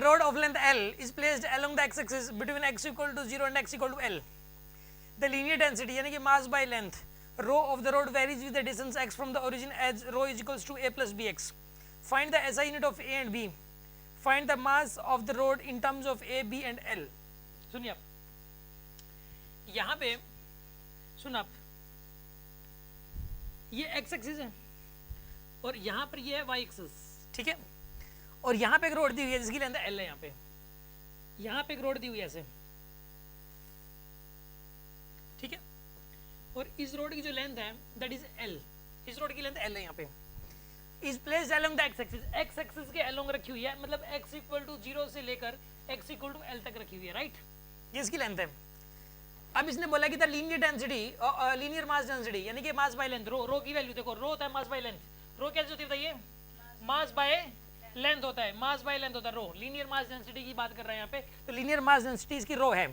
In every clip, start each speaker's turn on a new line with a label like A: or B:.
A: rod of length L is placed along the x-axis between x equal to 0 and x equal to L. The linear density यानी कि mass by length rho of the rod varies with the distance x from the origin as rho is equals to a plus bx. Find the SI unit of A and B. Find the mass of the rod in terms of A, B and L. सुनिए आप, यहाँ पे सुन आप, ये x axis है और यहाँ पर ये है y एक्सिस, ठीक है, और यहाँ पे एक रोड दी हुई है जिसकी लेंथ L है, यहाँ पे एक रोड दी हुई है ऐसे, ठीक है, और इस रोड की जो लेंथ है दैट इज L, इस रोड की लेंथ L है, यहाँ पे is placed along the x axis के अलोंग रखी हुई है, मतलब x इक्वल टू 0 से लेकर x इक्वल टू L तक रखी हुई है, राइट, ये इसकी लेंथ है। अब इसने बोला कि the linear density linear mass density यानी कि मास बाय लेंथ, रो की वैल्यू देखो, रो होता है मास बाय लेंथ, रो कैसे होती है बताइए, मास बाय लेंथ होता है, मास बाय लेंथ होता है रो, लीनियर मास डेंसिटी की बात कर रहे हैं यहाँ पे, तो लीनियर मास डेंसिटी इसकी रो है।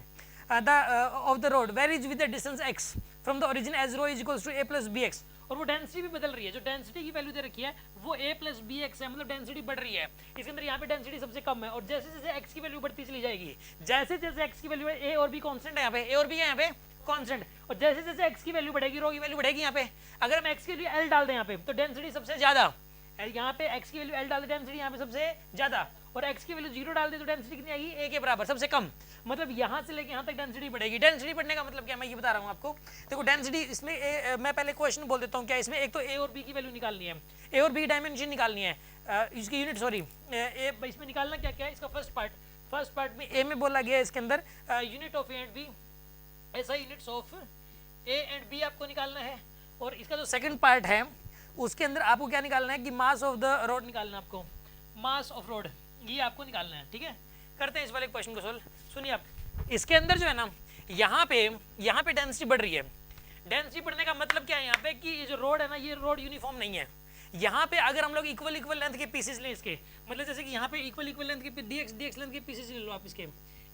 A: Of the rod varies with the distance x from the origin as rho is equals to a plus bx, और वो डेंसिटी भी बदल रही है, जो डेंसिटी की वैल्यू दे रखी है वो a प्लस bx है, मतलब डेंसिटी बढ़ रही है, इसके अंदर यहाँ पे डेंसिटी सबसे कम है, और जैसे जैसे x की वैल्यू बढ़ती चली जाएगी, जैसे जैसे x की वैल्यू है, a और b कांस्टेंट है यहाँ पे, a और b है यहाँ पे कांस्टेंट, और जैसे जैसे x की वैल्यू बढ़ेगी रो की वैल्यू बढ़ेगी यहाँ पे, अगर हम x के लिए l डाल दें यहाँ पे तो डेंसिटी सबसे ज्यादा, यहाँ पे x की वैल्यू l डाल दे डेंसिटी यहाँ पे सबसे ज्यादा, और x की वैल्यू 0 डाल दे तो डेंसिटी कितनी आएगी, a के बराबर, सबसे कम, मतलब यहाँ से लेके यहाँ तक डेंसिटी बढ़ेगी। डेंसिटी बढ़ने का मतलब क्या, मैं ये बता रहा हूँ आपको, देखो डेंसिटी इसमें मैं पहले क्वेश्चन बोल देता हूँ क्या, इसमें एक तो a और b की वैल्यू निकालनी है, a और b डायमेंशन निकालनी है, इसकी यूनिट सॉरी इसमें निकालना क्या क्या है, इसका फर्स्ट पार्ट में a में बोला गया है, इसके अंदर unit of a and b, ऐसा units of a and b आपको निकालना है, और इसका जो सेकंड पार्ट है उसके अंदर आपको क्या निकालना है कि मास ऑफ द रोड निकालना है आपको, मास ऑफ रोड ये आपको निकालना है, ठीक है। करते हैं इस वाले क्वेश्चन को सोल्व। सुनिए आप, इसके अंदर जो है ना यहाँ पे डेंसिटी बढ़ रही है, डेंसिटी बढ़ने का मतलब क्या है यहाँ पे कि ये जो रोड है ना ये रोड यूनिफॉर्म नहीं है, यहाँ पे अगर हम लोग इक्वल लेंथ के पीसेस लें इसके, मतलब जैसे कि यहाँ पे इक्वल लेंथ के dx लेंथ के पीसेस ले लो आप, इसके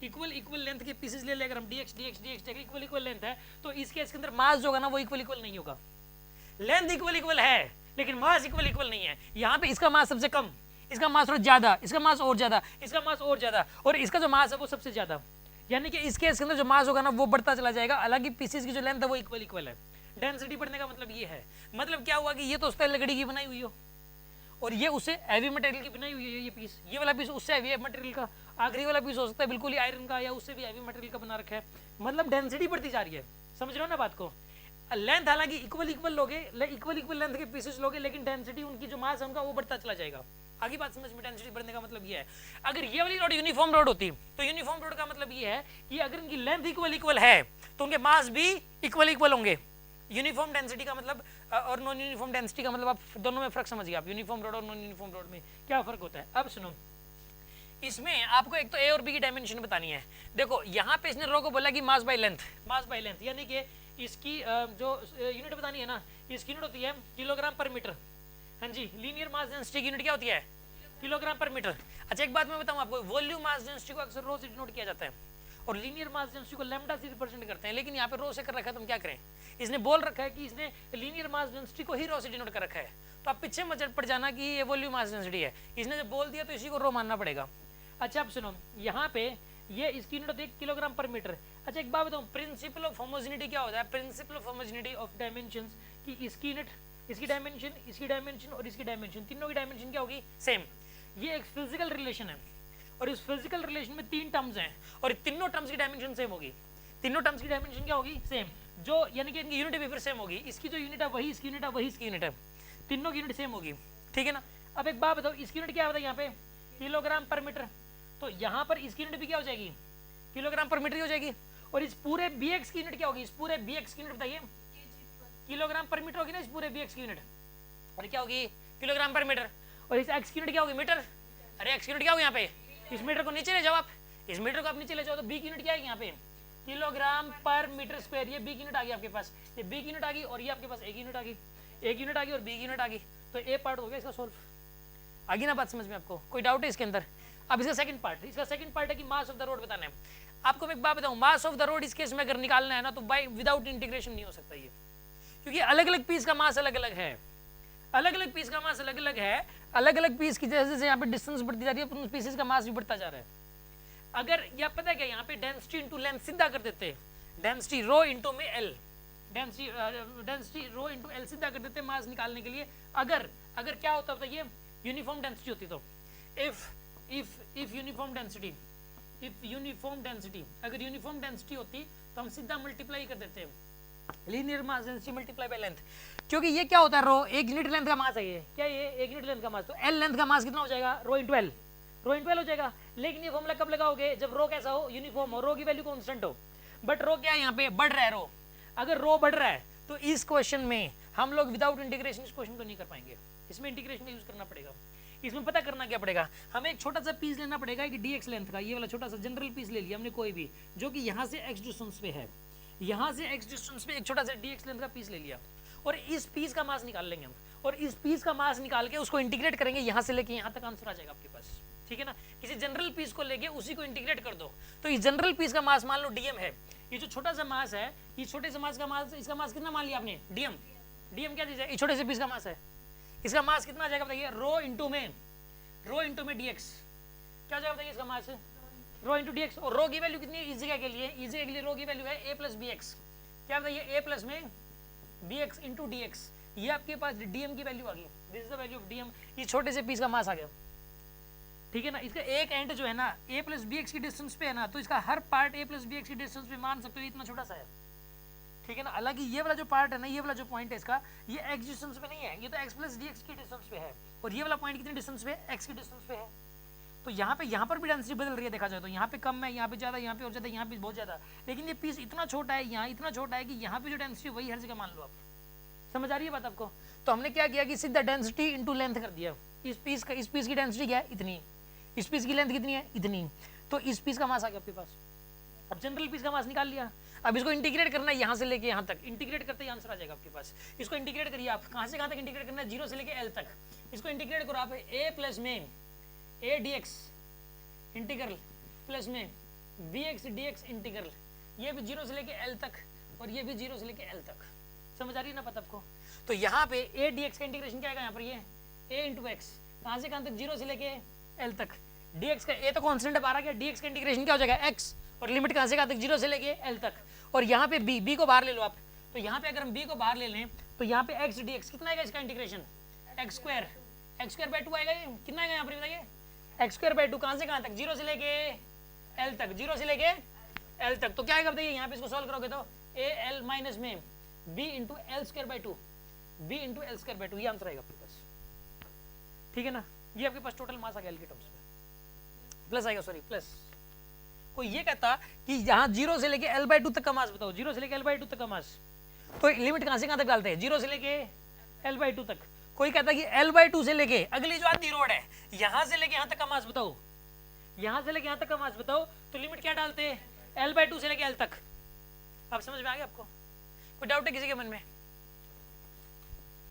A: इक्वल लेंथ के पीसेस ले अगर हम dx इक्वल लेंथ है, तो इस केस के अंदर मास जो होगा ना वो इक्वल नहीं होगा, लेंथ इक्वल है लेकिन मास इक्वल नहीं है, यहाँ पे इसका मास सबसे कम, इसका मास थोड़ा ज्यादा, इसका मास और ज्यादा, इसका मास और ज्यादा, और इसका जो मास है वो सबसे ज्यादा, यानी कि इसके अंदर जो मास होगा ना वो बढ़ता चला जाएगा, हालांकि पीसेस की जो लेंथ है वो इक्वल है। डेंसिटी बढ़ने का मतलब ये है, मतलब क्या हुआ कि ये तो उस लकड़ी की बनाई हुई हो और ये उससे हैवी मटेरियल की बनाई हुई है, ये पीस, ये वाला पीस उससे हैवी मटेरियल का, आखिरी वाला पीस हो सकता है बिल्कुल ही आयरन का या उससे भी हैवी मटेरियल का बना रखा है, मतलब डेंसिटी बढ़ती जा रही है, समझ रहे हो ना बात को। लेंथ हालांकि इक्वल लोगे, इक्वल लेंथ के पीसेस लोगे, लेकिन डेंसिटी उनकी जो मास है उनका वो बढ़ता चला जाएगा। आगे बात समझ में, डेंसिटी बढ़ने का मतलब ये है, अगर ये वाली रोड यूनिफॉर्म रोड होती तो यूनिफॉर्म रोड का मतलब ये है कि अगर इनकी लेंथ इक्वल है तो उनके मास भी इक्वल होंगे। यूनिफॉर्म डेंसिटी का मतलब और नॉन यूनिफॉर्म डेंसिटी का मतलब आप दोनों में फर्क समझिए, आप यूनिफॉर्म रोड और नॉन यूनिफॉर्म रोड में क्या फर्क होता है। अब सुनो, इसमें आपको एक तो ए और बी की डायमेंशन बतानी है। देखो यहाँ पे इसने रो को बोला कि मास बाय लेंथ, यानी कि इसकी जो यूनिट बतानी है ना, इसकी यूनिट होती है किलोग्राम पर मीटर। हाँ जी, लीनियर मास डेंसिटी की यूनिट क्या होती है, किलोग्राम पर मीटर। अच्छा एक बात मैं बताऊं आपको, वॉल्यूम मास डेंसिटी को अक्सर रो से डिनोट किया जाता है और लीनियर मास डेंसिटी को लैम्डा से रिप्रेजेंट करते हैं, लेकिन यहाँ पे रो से कर रखा है, तो हम क्या करें, इसने बोल रखा है कि इसने लीनियर मास डेंसिटी को ही रो से डिनोट कर रखा है, तो आप पीछे मत पड़ जाना कि ये वॉल्यूम मास डेंसिटी है, इसने जब बोल दिया तो इसी को रो मानना पड़ेगा। अच्छा अब सुनो, यहाँ पे ये इसकी यूनिट होती है किलोग्राम पर मीटर। अच्छा एक बात बताऊं, प्रिंसिपल ऑफ होमोजेनिटी क्या होता है, principle of homogeneity of dimensions, कि इसकी यूनिट, इसकी डायमेंशन और इसकी डायमेंशन, तीनों की डायमेंशन क्या होगी, सेम। ये एक फिजिकल रिलेशन है और इस फिजिकल रिलेशन में 3 टर्म्स हैं और तीनों टर्म्स की डायमेंशन सेम होगी, तीनों टर्म्स की डायमेंशन क्या होगी, सेम, जो यानी कि इनकी यूनिट भी फिर सेम होगी, इसकी जो यूनिट है वही इसकी यूनिट है, वही इसकी यूनिट है, तीनों की यूनिट सेम होगी, ठीक है ना। अब एक बात बताओ, इसकी यूनिट क्या होता है यहाँ पे, किलोग्राम पर मीटर, तो यहाँ पर इसकी यूनिट भी क्या हो जाएगी, किलोग्राम पर मीटर हो जाएगी, और इस पूरे bx की यूनिट क्या होगी, इस पूरे bx की यूनिट बताइए, किलोग्राम पर मीटर होगी ना इस पूरे bx की यूनिट, और क्या होगी, किलोग्राम पर मीटर, और इस x की यूनिट क्या होगी, मीटर। अरे x की यूनिट क्या होगी यहाँ पे, इस मीटर को नीचे ले जाओ आप, इस मीटर को आप नीचे ले जाओ तो b की यूनिट क्या है यहाँ पे, किलोग्राम पर मीटर स्क्वायर, ये b की यूनिट आ गई आपके पास, ये b की यूनिट आ गई और ये आपके पास a की यूनिट आ गई, a की यूनिट आ गई और b की यूनिट आ गई, तो a पार्ट हो गया इसका सोल्व। आगे ना बात समझ में आपको, कोई डाउट है इसके अंदर। अब इसका सेकंड पार्ट है कि मास ऑफ द रोड बताना है। आपको मैं एक बात बताऊं, मास ऑफ द रोड इस केस में अगर निकालना है ना तो बाय विदाउट इंटीग्रेशन नहीं हो सकता ये, क्योंकि अलग अलग पीस का मास अलग अलग है, अलग अलग पीस का मास अलग अलग है, अलग अलग पीस की जैसे जैसे यहाँ पे डिस्टेंस बढ़ती जा रही है उन पीसेस का मास भी बढ़ता जा रहा है। अगर या पता क्या यहाँ पे डेंसिटी इंटू लेंथ सीधा कर देते हैं, डेंसिटी रो इंटू में L, density rho into L सीधा कर देते हैं मास निकालने के लिए। अगर अगर क्या होता बताइए, यूनिफॉर्म डेंसिटी होती तो इफ यूनिफॉर्म डेंसिटी, अगर यूनिफॉर्म डेंसिटी होती तो हम सीधा मल्टीप्लाई कर देते हैं linear mass density multiply by length, क्योंकि ये क्या होता है रो एक यूनिट लेंथ का मास है, ये क्या ये एक यूनिट लेंथ का मास, तो एल लेंथ का मास कितना हो जाएगा rho into L, rho into L हो जाएगा। लेकिन ये फॉर्मूला कब लगाओगे, जब रो कैसा हो, यूनिफॉर्म हो, रो की वैल्यू कांस्टेंट हो। बट रो क्या है यहाँ पे बढ़ रहा है रो, अगर रो बढ़ रहा है तो इस क्वेश्चन में हम लोग विदाउट इंटीग्रेशन इस क्वेश्चन को नहीं कर पाएंगे, इसमें इंटीग्रेशन का यूज करना पड़ेगा। इसमें पता करना क्या पड़ेगा, हमें एक छोटा सा पीस लेना पड़ेगा कि dx लेंथ का, ये वाला छोटा सा जनरल पीस ले लिया हमने कोई भी, जो कि यहाँ से x डिस्टेंस पे है, यहाँ से x डिस्टेंस पे एक छोटा सा dx लेंथ का पीस ले लिया, और इस पीस का मास निकाल लेंगे हम, और इस पीस का मास निकाल के उसको इंटीग्रेट करेंगे, यहाँ से लेके यहाँ तक आंसर आ जाएगा आपके पास, ठीक है ना। किसी जनरल पीस को लेके उसी को इंटीग्रेट कर दो, तो इस जनरल पीस का मास मान लो dm है, ये जो छोटा सा मास है, ये छोटे से मास का मास, इसका मास कितना मान लिया आपने dm, dm क्या दीजिए, ये छोटे से पीस का मास है, इसका मास कितना आ जाएगा बताइए, रो इंटू में dx, क्या हो जाएगा बताइए इसका मास, रो इंटू dx, और रो की वैल्यू कितनी है इस जगह के लिए, इस जगह के लिए रो की वैल्यू है a प्लस bx, क्या बताइए a प्लस में bx इंटू dx, ये आपके पास dm की वैल्यू आ गई, this is the value of dm, ये छोटे से पीस का मास आ गया, ठीक है ना। इसका एक एंड जो है ना a प्लस bx की डिस्टेंस पे है ना, तो इसका हर पार्ट a प्लस bx की डिस्टेंस पे मान सकते हो इतना छोटा सा है, ठीक है ना। हालांकि ये वाला जो पार्ट है ना, ये वाला जो पॉइंट है इसका, ये x डिस्टेंस पे नहीं है, ये तो x प्लस dx की डिस्टेंस पे है, और ये वाला पॉइंट कितनी डिस्टेंस पे, x की डिस्टेंस पे है। तो यहाँ पर भी डेंसिटी बदल रही है, देखा जाए तो यहाँ पे कम है, यहाँ पे ज़्यादा, यहाँ पे और ज़्यादा, यहाँ पे बहुत ज़्यादा, लेकिन ये पीस इतना छोटा है, यहाँ इतना छोटा है कि यहाँ पे जो डेंसिटी वही हर जगह मान लो आप, समझ आ रही है बात आपको। तो हमने क्या किया कि सीधा डेंसिटी इंटू लेंथ कर दिया, इस पीस की डेंसिटी क्या है इतनी, इस पीस की लेंथ कितनी है इतनी, तो इस पीस का मास आ गया आपके पास। अब जनरल पीस का मास निकाल लिया, अब इसको इंटीग्रेट करना है यहाँ से लेके यहाँ तक, इंटीग्रेट करते ही आंसर आ जाएगा आपके पास। इसको इंटीग्रेट करिए आप, कहाँ से कहाँ तक इंटीग्रेट करना है, 0 से लेके l तक, इसको इंटीग्रेट करो आप, a प्लस में a dx इंटीग्रल प्लस में bx dx इंटीग्रल, ये भी 0 से लेके l तक और ये भी 0 से लेके l तक, समझ आ रही है ना पता आपको। तो यहाँ पे a dx का इंटीग्रेशन क्या आएगा, यहाँ पर ये a इंटू एक्स, कहाँ से कहाँ तक 0 से लेके l तक, dx का a तो कॉन्स्टेंट है 12 का, dx का इंटीग्रेशन क्या हो जाएगा x, और लिमिट कहाँ से कहाँ तक 0 से लेके l तक, और यहाँ पे b को बाहर ले लो आप, तो यहाँ पे अगर हम b को बाहर ले लें तो यहाँ पे x dx कितना आएगा इसका इंटीग्रेशन, x स्क्वायर बाय 2 आएगा, ये कितना आएगा यहाँ पर बताइए, x स्क्वायर बाय 2, कहाँ से कहाँ तक 0 से लेके l तक, 0 से लेके l तक, तो क्या आएगा बताइए, यहाँ पे इसको सॉल्व करोगे तो a l माइनस में b into L square by 2, b into L square by 2, ये आंसर आएगा आपके पास, ठीक है ना। ये आपके पास टोटल मास आ गया एल के टर्म्स में, प्लस आएगा, सॉरी प्लस। कोई ये कहता कि यहाँ 0 से लेके l बाय 2 तक का मास बताओ, 0 से लेके l बाय 2 तक का मास, तो लिमिट कहाँ से कहाँ तक डालते हैं, 0 से लेके l बाय 2 तक। कोई कहता कि l बाय 2 से लेके अगली जो आधी रोड है यहाँ से लेके यहाँ तक का मास बताओ, यहाँ से लेके यहाँ तक का मास बताओ, तो लिमिट क्या डालते हैं, l बाय 2 से लेके l तक। आप समझ में आ गया आपको, कोई डाउट है किसी के मन में?